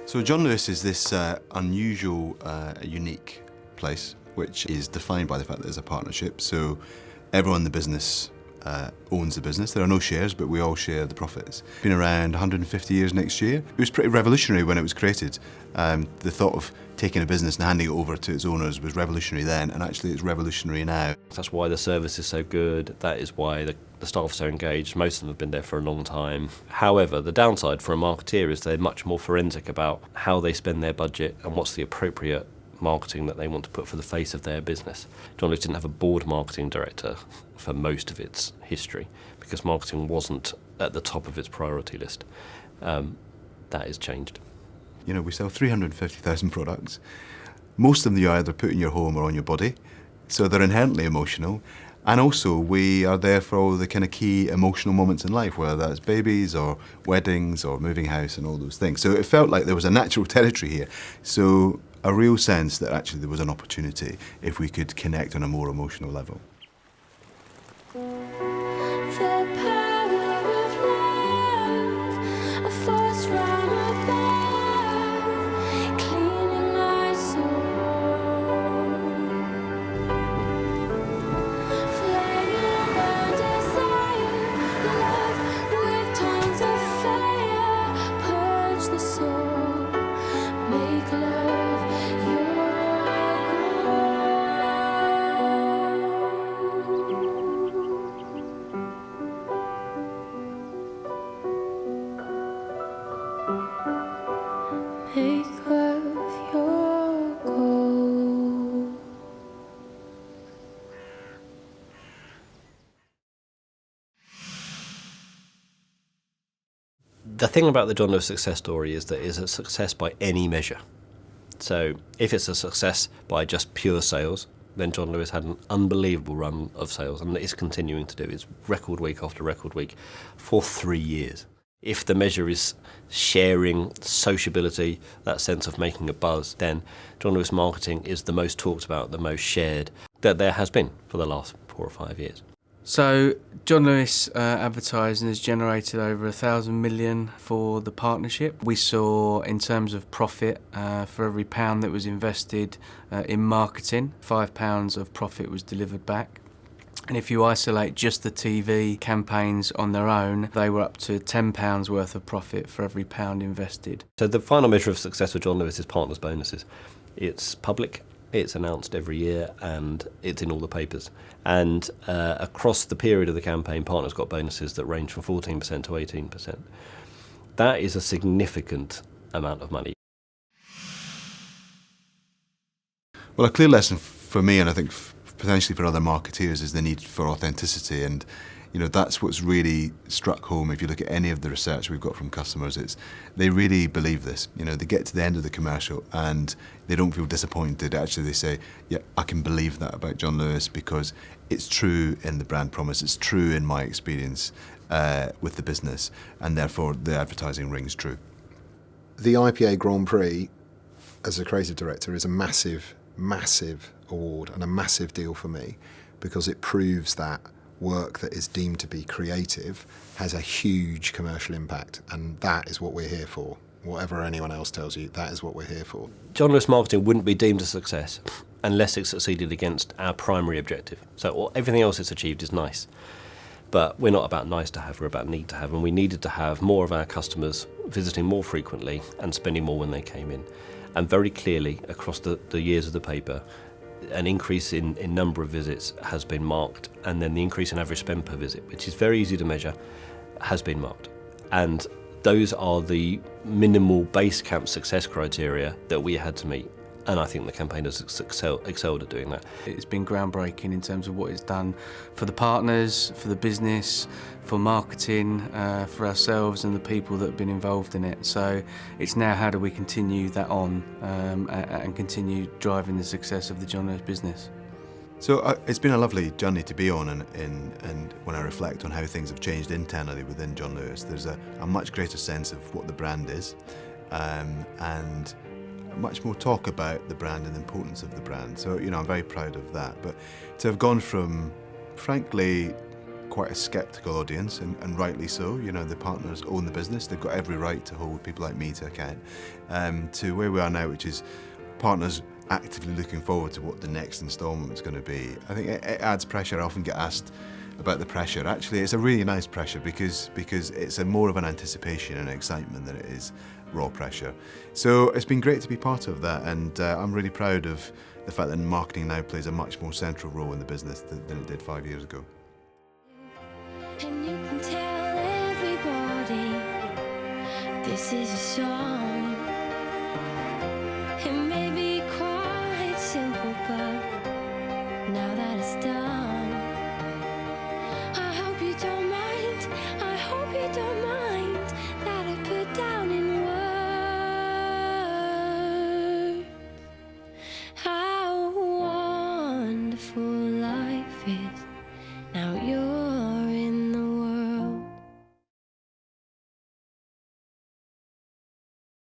So John Lewis is this unusual, unique place, which is defined by the fact that there's a partnership. So everyone in the business owns the business. There are no shares, but we all share the profits. Been around 150 years next year. It was pretty revolutionary when it was created. The thought of taking a business and handing it over to its owners was revolutionary then, and actually it's revolutionary now. That's why the service is so good. That is why the staff are so engaged. Most of them have been there for a long time. However, the downside for a marketeer is they're much more forensic about how they spend their budget and what's the appropriate marketing that they want to put for the face of their business. John Lewis didn't have a board marketing director for most of its history because marketing wasn't at the top of its priority list. That has changed. You know, we sell 350,000 products. Most of them you either put in your home or on your body, so they're inherently emotional. And also we are there for all the kind of key emotional moments in life, whether that's babies or weddings or moving house and all those things. So it felt like there was a natural territory here. So a real sense that actually there was an opportunity if we could connect on a more emotional level. The thing about the John Lewis success story is that it's a success by any measure. So if it's a success by just pure sales, then John Lewis had an unbelievable run of sales, and it's continuing to do. It's record week after record week for 3 years. If the measure is sharing, sociability, that sense of making a buzz, then John Lewis marketing is the most talked about, the most shared that there has been for the last 4 or 5 years. So John Lewis advertising has generated over 1,000 million for the partnership. We saw, in terms of profit, for every pound that was invested in marketing, £5 of profit was delivered back. And if you isolate just the TV campaigns on their own, they were up to £10 worth of profit for every pound invested. So the final measure of success for John Lewis is partners' bonuses. It's public. It's announced every year and it's in all the papers. And across the period of the campaign, partners got bonuses that range from 14% to 18%. That is a significant amount of money. Well, a clear lesson for me, and I think potentially for other marketeers, is the need for authenticity. And you know, that's what's really struck home. If you look at any of the research we've got from customers, it's they really believe this. You know, they get to the end of the commercial and they don't feel disappointed. Actually, they say, yeah, I can believe that about John Lewis because it's true in the brand promise. It's true in my experience with the business, and therefore the advertising rings true. The IPA Grand Prix, as a creative director, is a massive, massive award and a massive deal for me because it proves that work that is deemed to be creative has a huge commercial impact, and that is what we're here for. Whatever anyone else tells you, that is what we're here for. John Lewis marketing wouldn't be deemed a success unless it succeeded against our primary objective. So everything else it's achieved is nice. But we're not about nice to have, we're about need to have, and we needed to have more of our customers visiting more frequently and spending more when they came in. And very clearly, across the years of the paper, an increase in number of visits has been marked, and then the increase in average spend per visit, which is very easy to measure, has been marked. And those are the minimal base camp success criteria that we had to meet. And I think the campaign has excelled at doing that. It's been groundbreaking in terms of what it's done for the partners, for the business, for marketing, for ourselves and the people that have been involved in it. So it's now how do we continue that on and continue driving the success of the John Lewis business. So it's been a lovely journey to be on, and when I reflect on how things have changed internally within John Lewis, there's a much greater sense of what the brand is, and much more talk about the brand and the importance of the brand. So, you know, I'm very proud of that. But to have gone from, frankly, quite a sceptical audience, and rightly so. You know, the partners own the business; they've got every right to hold people like me to account. To where we are now, which is partners actively looking forward to what the next instalment is going to be. I think it adds pressure. I often get asked about the pressure. Actually, it's a really nice pressure because it's more of an anticipation and excitement than it is raw pressure. So it's been great to be part of that, and I'm really proud of the fact that marketing now plays a much more central role in the business than it did 5 years ago. And you can tell everybody this is a song. It may be quite simple, but now that it's done.